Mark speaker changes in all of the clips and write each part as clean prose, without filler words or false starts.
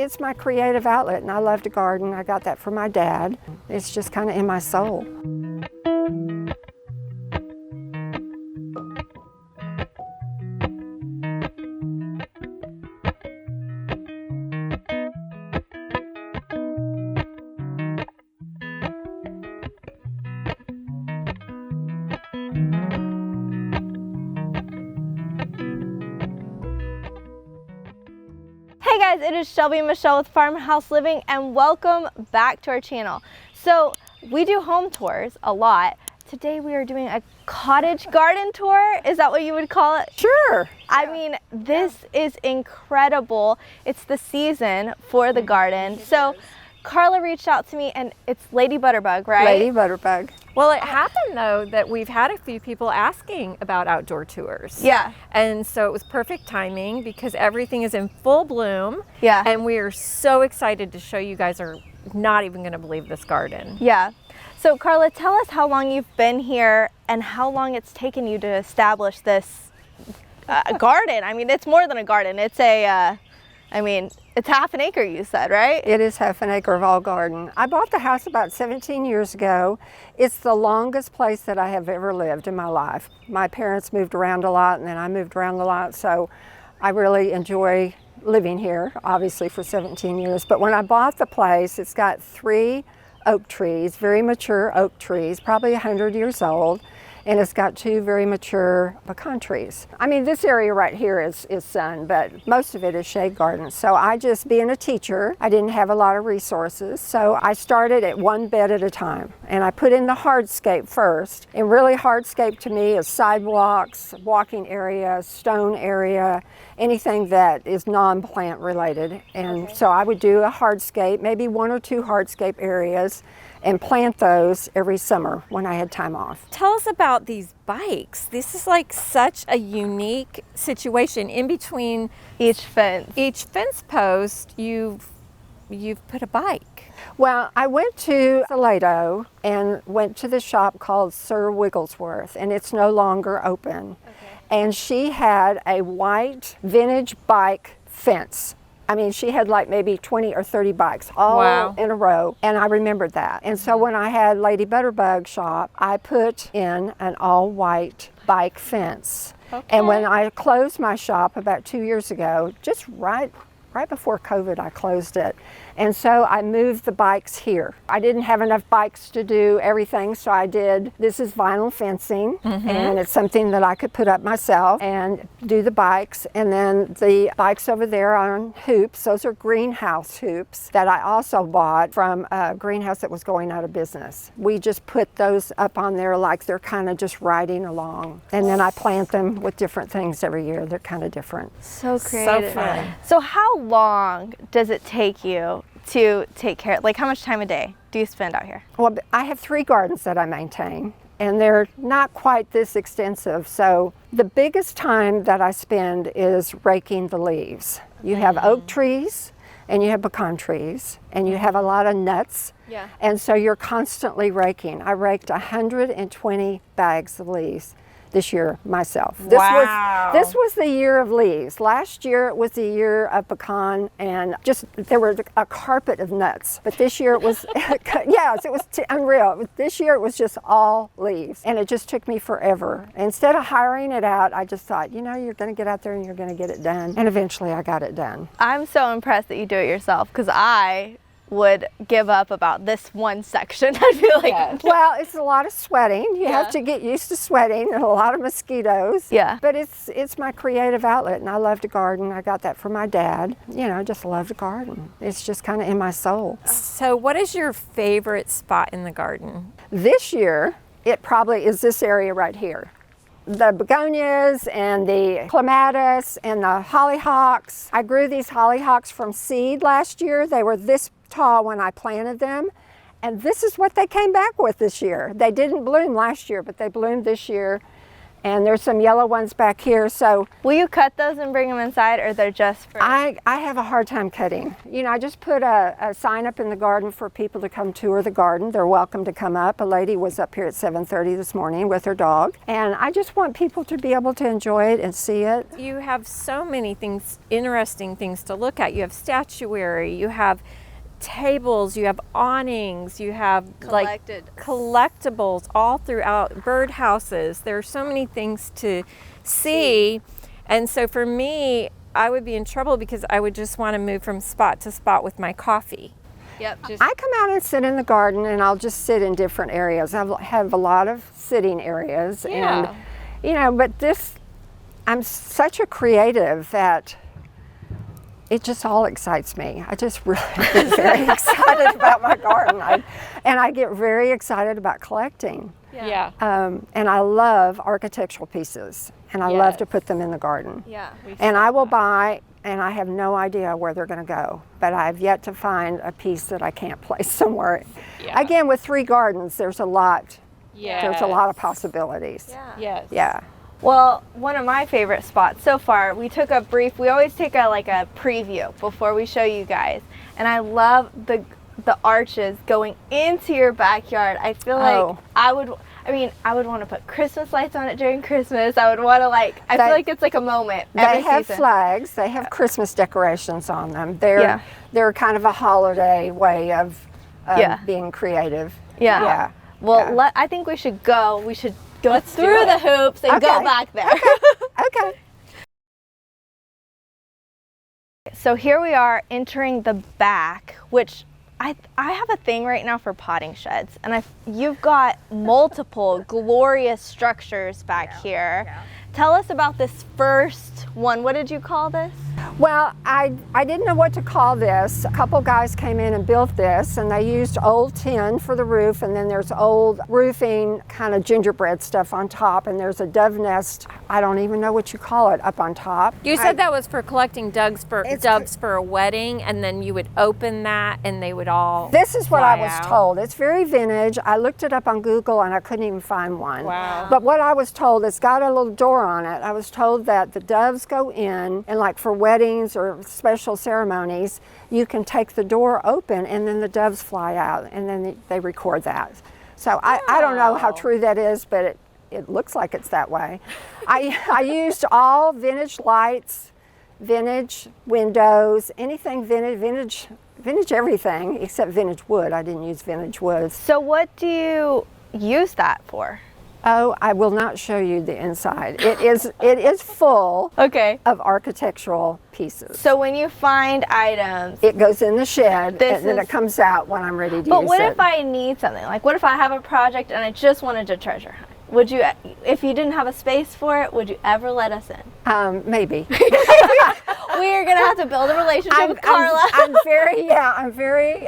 Speaker 1: it's my creative outlet, and I love to garden. I got that from my dad. It's just kind of in my soul.
Speaker 2: Hey guys, it is Shelby and Michelle with Farmhouse Living, and welcome back to our channel. So we do home tours a lot. Today we are doing a cottage garden tour. Is that what you would call it?
Speaker 1: Sure.
Speaker 2: I mean, this is incredible. It's the season for the garden. So Carla reached out to me, and it's Lady Butterbug, right?
Speaker 1: Lady Butterbug.
Speaker 3: Well, it happened though that we've had a few people asking about outdoor tours.
Speaker 2: Yeah.
Speaker 3: And so it was perfect timing because everything is in full bloom.
Speaker 2: Yeah.
Speaker 3: And we are so excited to show you guys. Are not even going to believe this garden.
Speaker 2: Yeah. So Carla, tell us how long you've been here and how long it's taken you to establish this garden. I mean, it's more than a garden. It's it's half an acre, you said, right?
Speaker 1: It is half an acre of all garden. I bought the house about 17 years ago. It's the longest place that I have ever lived in my life. My parents moved around a lot, and then I moved around a lot, so I really enjoy living here, obviously for 17 years. But when I bought the place, it's got 3 oak trees, very mature oak trees, probably 100 years old. And it's got 2 very mature pecan trees. I mean, this area right here is sun, but most of it is shade gardens. So I just, being a teacher, I didn't have a lot of resources. So I started at 1 bed at a time. And I put in the hardscape first. And really hardscape to me is sidewalks, walking area, stone area, anything that is non-plant related. And so I would do a hardscape, maybe 1 or 2 hardscape areas, and plant those every summer when I had time off.
Speaker 3: Tell us about these bikes. This is like such a unique situation. In between
Speaker 2: Each fence
Speaker 3: post, you've put a bike.
Speaker 1: Well, I went to Toledo and went to the shop called Sir Wigglesworth, and it's no longer open. Okay. And she had a white vintage bike fence. I mean, she had like maybe 20 or 30 bikes all in a row, and I remembered that. And so when I had Lady Butterbug shop, I put in an all-white bike fence. Okay. And when I closed my shop about 2 years ago, just right before COVID, I closed it. And so I moved the bikes here. I didn't have enough bikes to do everything, so I did, this is vinyl fencing, and it's something that I could put up myself and do the bikes. And then the bikes over there are on hoops. Those are greenhouse hoops that I also bought from a greenhouse that was going out of business. We just put those up on there like they're kind of just riding along. And then I plant them with different things every year. They're kind of different.
Speaker 2: So creative.
Speaker 3: So fun.
Speaker 2: So how long does it take you to take care, like how much time a day do you spend out here?
Speaker 1: Well, I have 3 gardens that I maintain, and they're not quite this extensive. So the biggest time that I spend is raking the leaves. You have oak trees, and you have pecan trees, and you have a lot of nuts.
Speaker 2: Yeah.
Speaker 1: And so you're constantly raking. I raked 120 bags of leaves this year myself. This was the year of leaves. Last year it was the year of pecan, and just there was a carpet of nuts. But this year it was, yes, it was unreal. This year it was just all leaves, and it just took me forever. Instead of hiring it out, I just thought, you know, you're going to get out there and you're going to get it done. And eventually I got it done.
Speaker 2: I'm so impressed that you do it yourself, because I would give up about this one section. I feel like
Speaker 1: well, it's a lot of sweating. You have to get used to sweating, and a lot of mosquitoes.
Speaker 2: Yeah.
Speaker 1: But it's my creative outlet, and I love to garden. I got that from my dad. You know, I just love to garden. It's just kind of in my soul.
Speaker 3: So what is your favorite spot in the garden?
Speaker 1: This year, it probably is this area right here. The begonias and the clematis and the hollyhocks. I grew these hollyhocks from seed last year. They were this tall when I planted them, and this is what they came back with this year. They didn't bloom last year, but they bloomed this year, And there's some yellow ones back here. So
Speaker 2: Will you cut those and bring them inside, or they're just for?
Speaker 1: I have a hard time cutting. You know, I just put a sign up in the garden for people to come tour the garden. They're welcome to come up. A lady was up here at 7:30 this morning with her dog. And I just want people to be able to enjoy it and see it.
Speaker 3: You have so many things, interesting things to look at. You have statuary, you have tables, you have awnings, you have like collectibles all throughout, bird houses. There are so many things to see. And so for me, I would be in trouble because I would just want to move from spot to spot with my coffee.
Speaker 2: Yep.
Speaker 1: I come out and sit in the garden, and I'll just sit in different areas. I have a lot of sitting areas.
Speaker 3: Yeah.
Speaker 1: And, you know, but I'm such a creative that it just all excites me. I just really get very excited about my garden. And I get very excited about collecting.
Speaker 3: Yeah.
Speaker 1: And I love architectural pieces, and I love to put them in the garden.
Speaker 2: Yeah.
Speaker 1: And I will buy, and I have no idea where they're going to go, but I've yet to find a piece that I can't place somewhere.
Speaker 3: Yeah.
Speaker 1: Again, with 3 gardens, there's a lot.
Speaker 3: Yes.
Speaker 1: There's a lot of possibilities.
Speaker 2: Yeah.
Speaker 3: Yes.
Speaker 1: Yeah.
Speaker 2: Well, one of my favorite spots so far, we always take a preview before we show you guys. And I love the arches going into your backyard. I feel like I would want to put Christmas lights on it during Christmas. I would want to I feel like it's like a moment every
Speaker 1: They have
Speaker 2: season.
Speaker 1: flags. They have Christmas decorations on them. They're kind of a holiday way of being creative.
Speaker 2: Yeah.
Speaker 1: Yeah.
Speaker 2: Well,
Speaker 1: Yeah.
Speaker 2: I think we should go. We should go through the hoops and go
Speaker 1: Okay.
Speaker 2: back there.
Speaker 1: Okay.
Speaker 2: So here we are entering the back, which I have a thing right now for potting sheds, and you've got multiple glorious structures back here.
Speaker 1: Yeah.
Speaker 2: Tell us about this first one. What did you call this?
Speaker 1: Well, I didn't know what to call this. A couple guys came in and built this, and they used old tin for the roof, and then there's old roofing kind of gingerbread stuff on top, and there's a dove nest, I don't even know what you call it, up on top.
Speaker 3: You said that was for collecting doves for a wedding, and then you would open that and they would all
Speaker 1: This is what I was
Speaker 3: out.
Speaker 1: told. It's very vintage. I looked it up on Google and I couldn't even find one.
Speaker 3: Wow.
Speaker 1: But what I was told, it's got a little door on it. I was told that the doves go in, and like for weddings or special ceremonies, you can take the door open and then the doves fly out, and then they record that. So I don't know how true that is, but it looks like it's that way. I used all vintage lights, vintage windows, anything vintage everything except vintage wood. I didn't use vintage wood.
Speaker 2: So what do you use that for?
Speaker 1: Oh, I will not show you the inside. It is full
Speaker 2: Okay.
Speaker 1: of architectural pieces.
Speaker 2: So when you find items,
Speaker 1: It goes in the shed,
Speaker 2: This
Speaker 1: and then
Speaker 2: is-
Speaker 1: it comes out when I'm ready to
Speaker 2: but
Speaker 1: use
Speaker 2: what
Speaker 1: it.
Speaker 2: if I need something? Like what if I have a project and I just wanted to treasure hunt? Would you, if you didn't have a space for it, would you ever let us in?
Speaker 1: Maybe.
Speaker 2: We're gonna have to build a relationship with Carla.
Speaker 1: I'm very.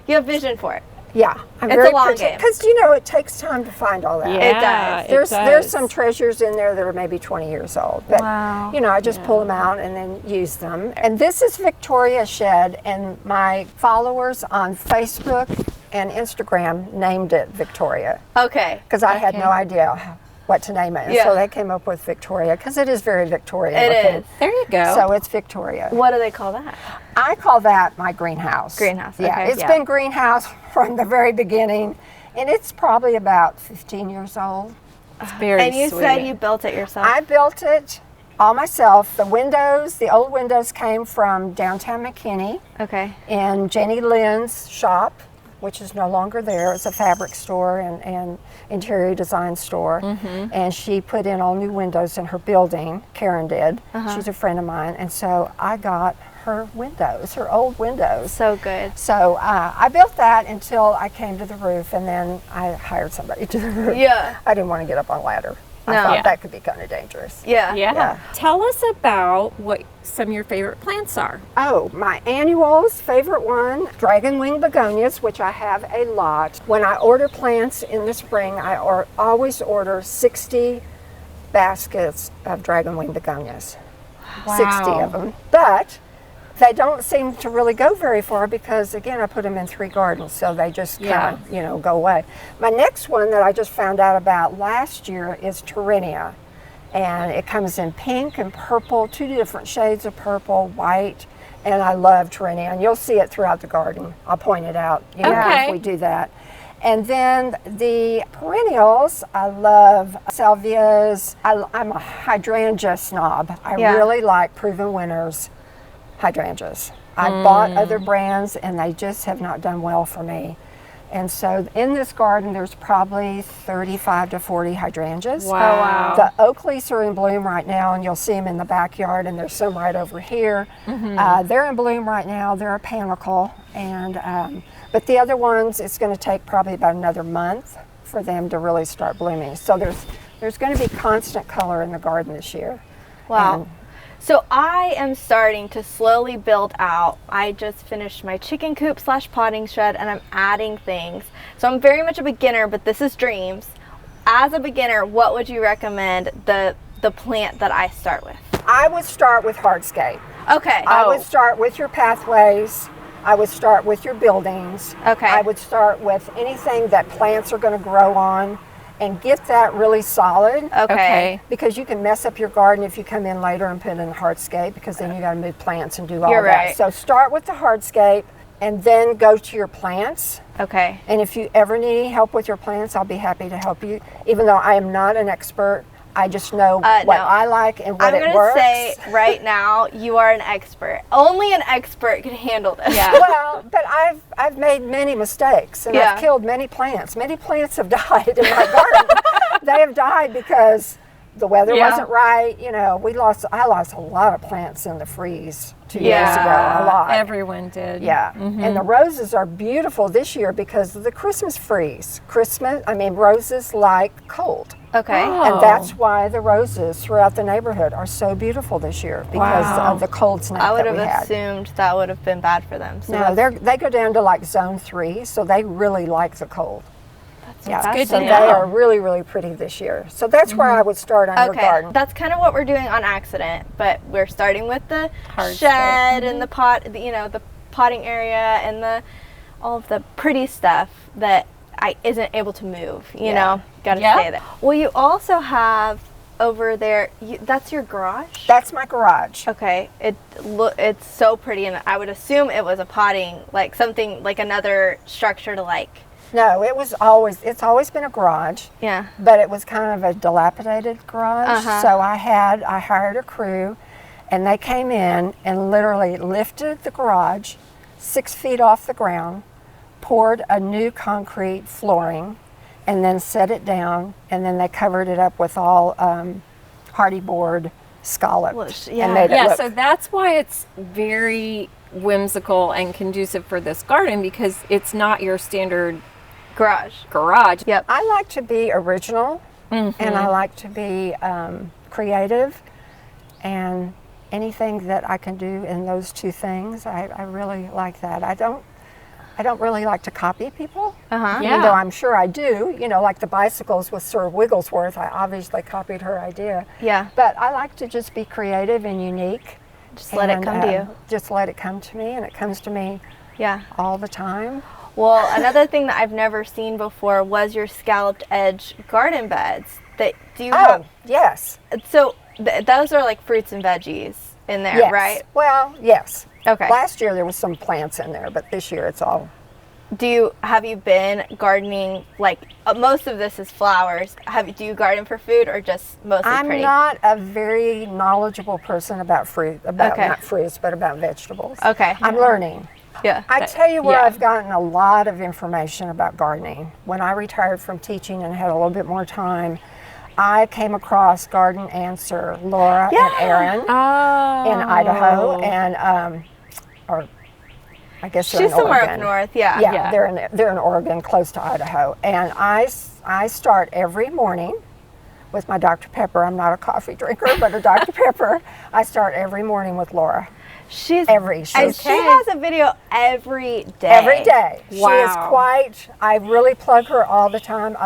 Speaker 2: You have vision for it.
Speaker 1: Yeah, I'm
Speaker 2: It's
Speaker 1: very
Speaker 2: a long game.
Speaker 1: because it takes time to find all that.
Speaker 3: Yeah,
Speaker 2: does.
Speaker 1: There's some treasures in there that are maybe 20 years old. But,
Speaker 2: Wow.
Speaker 1: I just pull them out and then use them. And this is Victoria Shed, and my followers on Facebook and Instagram named it Victoria
Speaker 2: Okay.
Speaker 1: because I had no idea what to name it. And
Speaker 2: Yeah.
Speaker 1: so they came up with Victoria because it is very Victorian
Speaker 2: It
Speaker 1: looking.
Speaker 2: is.
Speaker 3: There you go.
Speaker 1: So it's Victoria.
Speaker 2: What do they call that?
Speaker 1: I call that my greenhouse.
Speaker 2: Greenhouse,
Speaker 1: Yeah,
Speaker 2: okay.
Speaker 1: it's
Speaker 3: Yeah.
Speaker 1: been greenhouse from the very beginning, and it's probably about 15 years old.
Speaker 3: It's very
Speaker 2: And you
Speaker 3: sweet.
Speaker 2: said you built it yourself.
Speaker 1: I built it all myself. The old windows came from downtown McKinney
Speaker 2: Okay.
Speaker 1: in Jenny Lynn's shop, which is no longer there. It's a fabric store and interior design store. And she put in all new windows in her building. Karen did. She's a friend of mine. And so I got her windows, her old windows.
Speaker 2: So good.
Speaker 1: So I built that until I came to the roof, and then I hired somebody to the roof.
Speaker 2: Yeah.
Speaker 1: I didn't want to get up on a ladder. I
Speaker 2: No.
Speaker 1: thought
Speaker 2: Yeah.
Speaker 1: that could be kind of dangerous.
Speaker 2: Yeah.
Speaker 3: Yeah. Tell us about what some of your favorite plants are.
Speaker 1: Oh, my annuals, favorite one, dragon wing begonias, which I have a lot. When I order plants in the spring, I always order 60 baskets of dragon wing begonias. 60 of them. But they don't seem to really go very far because, again, I put them in 3 gardens, so they just kind of, go away. My next one that I just found out about last year is Tyrannia. And it comes in pink and purple, 2 different shades of purple, white, and I love Tyrannia. And you'll see it throughout the garden. I'll point it out, you know,
Speaker 3: Okay.
Speaker 1: if we do that. And then the perennials, I love salvias. I'm a hydrangea snob. I really like Proven Winners hydrangeas. I bought other brands and they just have not done well for me. And so in this garden, there's probably 35 to 40 hydrangeas.
Speaker 3: Wow.
Speaker 1: The oak leaves are in bloom right now, and you'll see them in the backyard, and there's some right over here. They're in bloom right now. They're a panicle. And, but the other ones, it's going to take probably about another month for them to really start blooming. So there's going to be constant color in the garden this year.
Speaker 2: Wow.
Speaker 1: And
Speaker 2: So I am starting to slowly build out. I just finished my chicken coop / potting shed, and I'm adding things. So I'm very much a beginner, but this is dreams. As a beginner, what would you recommend the plant that I start with?
Speaker 1: I would start with hardscape.
Speaker 2: Okay.
Speaker 1: I would start with your pathways. I would start with your buildings.
Speaker 2: Okay.
Speaker 1: I would start with anything that plants are going to grow on and get that really solid.
Speaker 2: Okay.
Speaker 1: Because you can mess up your garden if you come in later and put in hardscape, because then you got to move plants and do all
Speaker 2: You're
Speaker 1: that.
Speaker 2: right.
Speaker 1: So start with the hardscape and then go to your plants.
Speaker 2: Okay.
Speaker 1: And if you ever need any help with your plants, I'll be happy to help you. Even though I am not an expert, I just know what
Speaker 2: no.
Speaker 1: I like and what
Speaker 2: I'm
Speaker 1: it
Speaker 2: going to
Speaker 1: works.
Speaker 2: say right now, you are an expert. Only an expert can handle this.
Speaker 3: Yeah.
Speaker 1: Well, but I've made many mistakes, and
Speaker 2: Yeah.
Speaker 1: I've killed many plants. Many plants have died in my garden. They have died because the weather
Speaker 3: Yeah.
Speaker 1: wasn't right. You know, I lost a lot of plants in the freeze 2 years
Speaker 2: Yeah.
Speaker 1: ago. A lot.
Speaker 3: Everyone did.
Speaker 1: Yeah, and the roses are beautiful this year because of the Christmas freeze. Roses like cold.
Speaker 2: Okay.
Speaker 3: Oh.
Speaker 1: And that's why the roses throughout the neighborhood are so beautiful this year, because
Speaker 3: Wow.
Speaker 1: of the cold snap
Speaker 2: I would
Speaker 1: that we
Speaker 2: have
Speaker 1: had.
Speaker 2: assumed that would have been bad for them. So
Speaker 1: No, they go down to like zone 3, so they really like the cold.
Speaker 2: that's
Speaker 3: good to
Speaker 1: so
Speaker 3: know.
Speaker 1: they are really, really pretty this year. So that's where I would start on your
Speaker 2: Okay,
Speaker 1: garden.
Speaker 2: that's kind of what we're doing on accident, but we're starting with the
Speaker 3: Hardscape.
Speaker 2: shed and the pot, the potting area and all of the pretty stuff that I isn't able to move. You know, got to
Speaker 3: Yep.
Speaker 2: stay there. Well, you also have over there. That's your garage.
Speaker 1: That's my garage.
Speaker 2: Okay, it's so pretty, and I would assume it was a potting, like something like another structure to like.
Speaker 1: No, it's always been a garage,
Speaker 2: Yeah.
Speaker 1: but it was kind of a dilapidated garage.
Speaker 2: Uh-huh.
Speaker 1: So I hired a crew, and they came in and literally lifted the garage 6 feet off the ground, poured a new concrete flooring, and then set it down, and then they covered it up with all hardy board scalloped
Speaker 2: Well, yeah.
Speaker 1: and made it
Speaker 3: Yeah,
Speaker 1: look.
Speaker 3: so that's why it's very whimsical and conducive for this garden, because it's not your standard garage.
Speaker 2: Yep.
Speaker 1: I like to be original, and I like to be creative, and anything that I can do in those two things, I really like that. I don't really like to copy people,
Speaker 2: Uh-huh.
Speaker 3: Yeah.
Speaker 1: even though I'm sure I do. You know, like the bicycles with Sir Wigglesworth, I obviously copied her idea.
Speaker 2: Yeah.
Speaker 1: But I like to just be creative and unique.
Speaker 2: Just let it
Speaker 1: and,
Speaker 2: come to you.
Speaker 1: Just let it come to me, and it comes to me
Speaker 2: Yeah.
Speaker 1: all the time.
Speaker 2: Well, another thing that I've never seen before was your scalloped edge garden beds. Do you have?
Speaker 1: Oh, yes.
Speaker 2: So those are like fruits and veggies in there,
Speaker 1: Yes.
Speaker 2: right?
Speaker 1: Well, yes.
Speaker 2: Okay.
Speaker 1: Last year there was some plants in there, but this year it's all.
Speaker 2: Have you been gardening? Like most of this is flowers. Do you garden for food or just mostly
Speaker 1: I'm
Speaker 2: pretty?
Speaker 1: not a very knowledgeable person about fruit,
Speaker 2: Okay.
Speaker 1: not fruits, but about vegetables.
Speaker 2: Okay.
Speaker 1: I'm learning.
Speaker 2: Yeah.
Speaker 1: I tell you where
Speaker 3: yeah.
Speaker 1: I've gotten a lot of information about gardening. When I retired from teaching and had a little bit more time, I came across Garden Answer, Laura and Aaron
Speaker 3: Oh.
Speaker 1: in Idaho, and or I guess they're
Speaker 2: She's
Speaker 1: in
Speaker 2: somewhere
Speaker 1: Oregon.
Speaker 2: up north. Yeah.
Speaker 1: Yeah,
Speaker 3: Yeah.
Speaker 1: they're in Oregon, close to Idaho. And I start every morning with my Dr. Pepper. I'm not a coffee drinker, but a Dr. Pepper. I start every morning with Laura.
Speaker 2: She has a video every day.
Speaker 1: Every day. She is
Speaker 3: Wow.
Speaker 1: I really plug her all the time.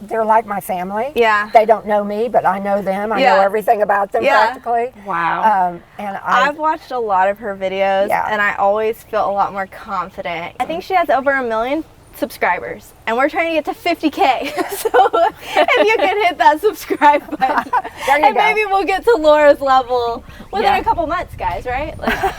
Speaker 1: They're like my family.
Speaker 2: Yeah.
Speaker 1: They don't know me, but I know them. I know everything about them
Speaker 2: Yeah.
Speaker 1: practically.
Speaker 3: Wow.
Speaker 1: And
Speaker 2: I've watched a lot of her videos,
Speaker 1: Yeah.
Speaker 2: and I always feel a lot more confident. I think she has over 1 million subscribers, and we're trying to get to 50K. So if you can hit that subscribe button, and maybe we'll get to Laura's level within a couple months, guys, right? Like,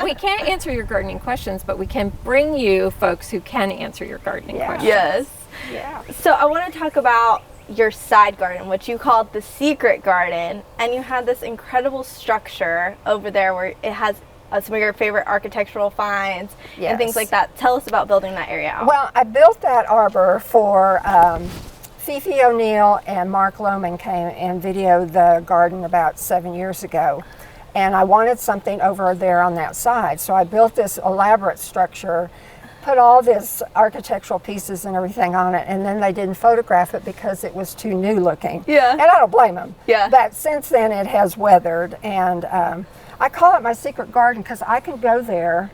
Speaker 3: we can't answer your gardening questions, but we can bring you folks who can answer your gardening questions.
Speaker 2: Yes.
Speaker 1: Yeah.
Speaker 2: So I want to talk about your side garden, which you called the secret garden, and you had this incredible structure over there where it has some of your favorite architectural finds and things like that. Tell us about building that area out.
Speaker 1: Well, I built that arbor for Fifi O'Neill and Mark Lohman came and videoed the garden about 7 years ago. And I wanted something over there on that side. So I built this elaborate structure, put all this architectural pieces and everything on it, and then they didn't photograph it because it was too new looking.
Speaker 2: Yeah.
Speaker 1: And I don't blame them.
Speaker 2: Yeah.
Speaker 1: But since then it has weathered, and I call it my secret garden because I can go there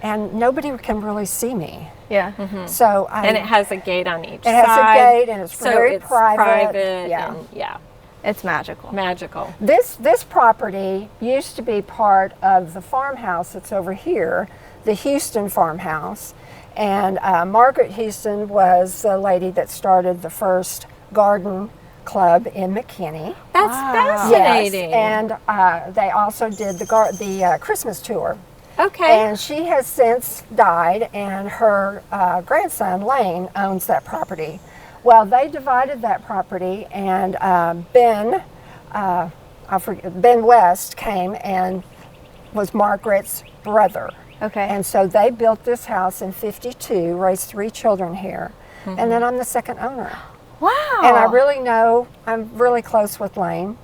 Speaker 1: and nobody can really see me.
Speaker 2: Yeah.
Speaker 3: Mm-hmm.
Speaker 1: So
Speaker 3: and it has a gate on each
Speaker 1: it
Speaker 3: side.
Speaker 1: has a gate, and it's
Speaker 3: so
Speaker 1: very
Speaker 3: it's
Speaker 1: private.
Speaker 3: Yeah. And,
Speaker 2: It's magical.
Speaker 3: magical.
Speaker 1: This property used to be part of the farmhouse that's over here, the Houston farmhouse. And Margaret Houston was the lady that started the first garden club in McKinney.
Speaker 3: That's fascinating.
Speaker 1: Yes, and they also did the Christmas tour.
Speaker 3: Okay.
Speaker 1: And she has since died, and her grandson Lane owns that property. Well, they divided that property, and Ben West came and was Margaret's brother.
Speaker 2: Okay.
Speaker 1: And so they built this house in '52, raised 3 children here, and then I'm the second owner.
Speaker 2: Wow.
Speaker 1: And I'm really close with Lane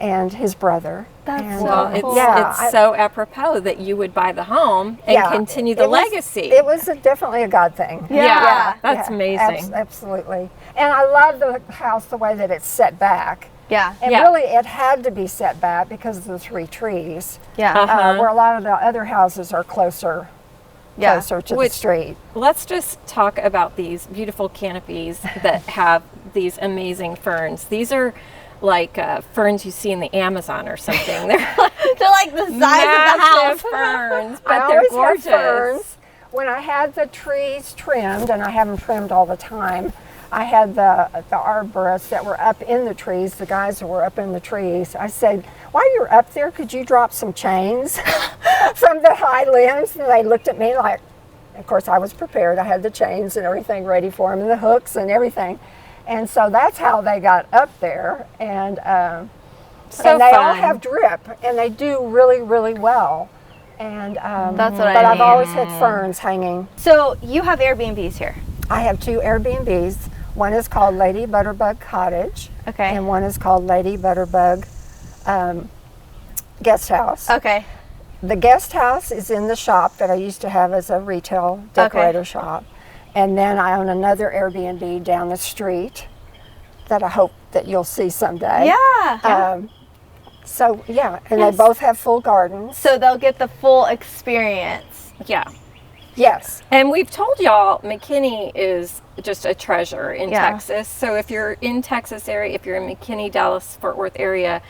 Speaker 1: and his brother.
Speaker 2: That's
Speaker 3: Well,
Speaker 2: so cool.
Speaker 3: it's so apropos that you would buy the home and continue the legacy.
Speaker 1: It was definitely a God thing.
Speaker 2: Yeah.
Speaker 3: That's amazing.
Speaker 1: Absolutely. And I love the house the way that it's set back.
Speaker 2: Yeah.
Speaker 1: And really, it had to be set back because of the 3 trees.
Speaker 2: Yeah.
Speaker 1: Where a lot of the other houses are closer to the street.
Speaker 3: Let's just talk about these beautiful canopies that have these amazing ferns. These are like ferns you see in the Amazon or something. They're
Speaker 2: like the size of the house.
Speaker 3: ferns,
Speaker 1: I
Speaker 3: but they're
Speaker 1: always
Speaker 3: gorgeous.
Speaker 1: have ferns. When I had the trees trimmed, and I have them trimmed all the time, I had the arborists that were up in the trees, the guys who were up in the trees. I said, while you're up there, could you drop some chains from the high limbs? And they looked at me like, of course I was prepared. I had the chains and everything ready for them, and the hooks and everything. And so that's how they got up there. And they all have drip, and they do really, really well. And
Speaker 2: That's what
Speaker 1: but
Speaker 2: I
Speaker 1: I've
Speaker 2: mean.
Speaker 1: always had ferns hanging.
Speaker 2: So you have Airbnbs here.
Speaker 1: I have 2 Airbnbs. One is called Lady Butterbug Cottage.
Speaker 2: Okay.
Speaker 1: And one is called Lady Butterbug Guest House.
Speaker 2: Okay.
Speaker 1: The guest house is in the shop that I used to have as a retail decorator shop. And then I own another Airbnb down the street that I hope that you'll see someday.
Speaker 2: Yeah.
Speaker 1: And they both have full gardens.
Speaker 2: So they'll get the full experience.
Speaker 3: Yeah.
Speaker 1: Yes.
Speaker 3: And we've told y'all McKinney is just a treasure in Texas. So if you're in Texas area, if you're in McKinney, Dallas, Fort Worth area,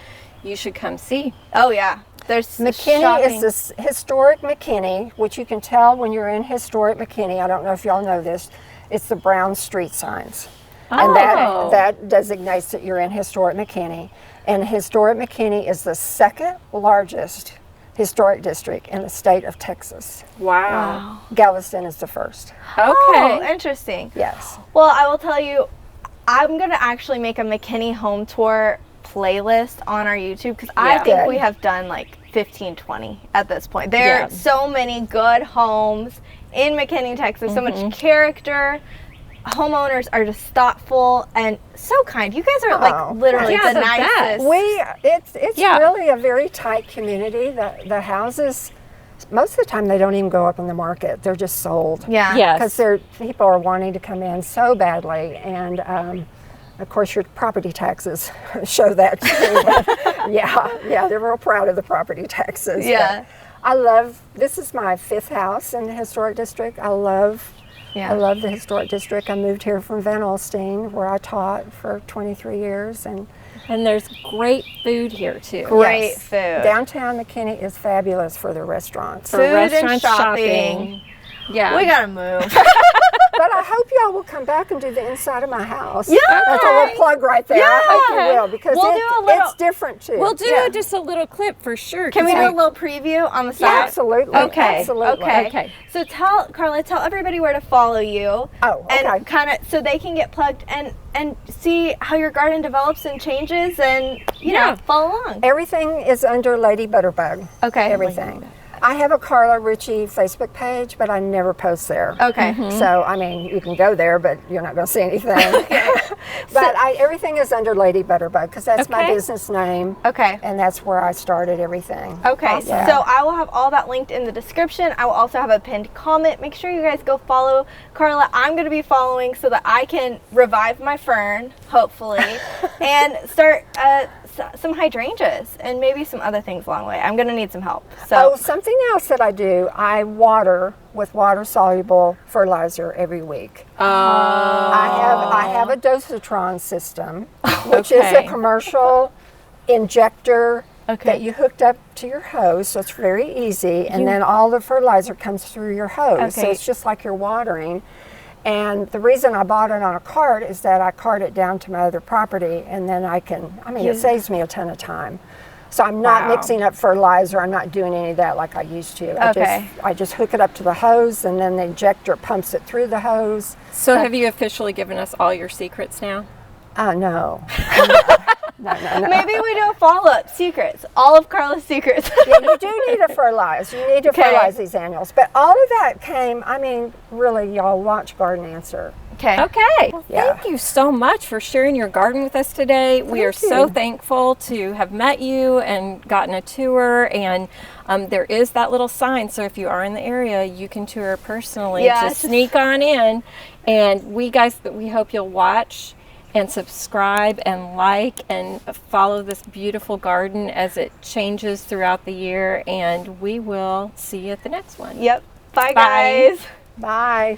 Speaker 3: you should come see.
Speaker 2: Oh yeah. There's
Speaker 1: McKinney
Speaker 2: shopping.
Speaker 1: is this historic McKinney, which you can tell when you're in historic McKinney. I don't know if y'all know this. It's the brown street signs. And that designates that you're in historic McKinney. And historic McKinney is the 2nd largest historic district in the state of Texas.
Speaker 3: Wow.
Speaker 1: Galveston is the 1st.
Speaker 2: Oh, interesting.
Speaker 1: Yes.
Speaker 2: Well, I will tell you, I'm going to actually make a McKinney home tour playlist on our YouTube because I think we have done like 15, 20 at this point. There are so many good homes in McKinney, Texas, so much character. Homeowners are just thoughtful and so kind. You guys are like literally the nicest.
Speaker 1: It's really a very tight community. The houses, most of the time they don't even go up on the market. They're just sold.
Speaker 2: Yeah.
Speaker 3: Yes.
Speaker 1: Because people are wanting to come in so badly, and of course your property taxes show that too. They're real proud of the property taxes.
Speaker 2: Yeah.
Speaker 1: But this is my 5th house in the historic district. I love the historic district. I moved here from Van Alstyne, where I taught for 23 years. And
Speaker 3: there's great food here too.
Speaker 2: Great food.
Speaker 1: Downtown McKinney is fabulous for the restaurants.
Speaker 2: Food and shopping.
Speaker 3: Yeah.
Speaker 2: We gotta move.
Speaker 1: But I hope y'all will come back and do the inside of my house.
Speaker 2: Yeah.
Speaker 1: That's a little plug right there. I hope you will, because
Speaker 2: We'll do a little-
Speaker 1: it's different too.
Speaker 3: We'll do just a little clip for sure.
Speaker 2: Can we do a little preview on the side?
Speaker 1: Yeah, absolutely.
Speaker 2: Okay.
Speaker 1: Absolutely.
Speaker 2: Okay. So tell Carla, tell everybody where to follow you.
Speaker 1: Oh, okay.
Speaker 2: And kind of so they can get plugged and see how your garden develops and changes, and you know, follow along.
Speaker 1: Everything is under Lady Butterbug.
Speaker 2: Okay.
Speaker 1: Everything. I have a Carla Ritchie Facebook page, but I never post there.
Speaker 2: Okay.
Speaker 1: So, I mean, you can go there, but you're not going to see anything. But everything is under Lady Butterbug, because that's my business name.
Speaker 2: Okay.
Speaker 1: And that's where I started everything.
Speaker 2: Okay, so I will have all that linked in the description. I will also have a pinned comment. Make sure you guys go follow Carla. I'm going to be following so that I can revive my fern, hopefully, and start some hydrangeas and maybe some other things along the way. I'm going to need some help. So
Speaker 1: Something else that I do, I water with water-soluble fertilizer every week. I have a dosatron system, which is a commercial injector that you hooked up to your hose, so it's very easy, and then all the fertilizer comes through your hose, so it's just like you're watering. And the reason I bought it on a cart is that I cart it down to my other property, and then it saves me a ton of time. So I'm not mixing up fertilizer. I'm not doing any of that like I used to. I just hook it up to the hose, and then the injector pumps it through the hose.
Speaker 3: So have you officially given us all your secrets now?
Speaker 1: No. No.
Speaker 2: maybe we do a follow-up, secrets, all of Carla's secrets.
Speaker 1: Yeah, you do need to fertilize. You need to fertilize these annuals. But all of that came, really, y'all watch Garden Answer.
Speaker 3: Okay. Well, thank you so much for sharing your garden with us today. We are so thankful to have met you and gotten a tour. And there is that little sign, so if you are in the area, you can tour personally. Just sneak on in. And we hope you'll watch and subscribe and like and follow this beautiful garden as it changes throughout the year. And we will see you at the next one.
Speaker 2: Yep. Bye, guys.
Speaker 1: Bye.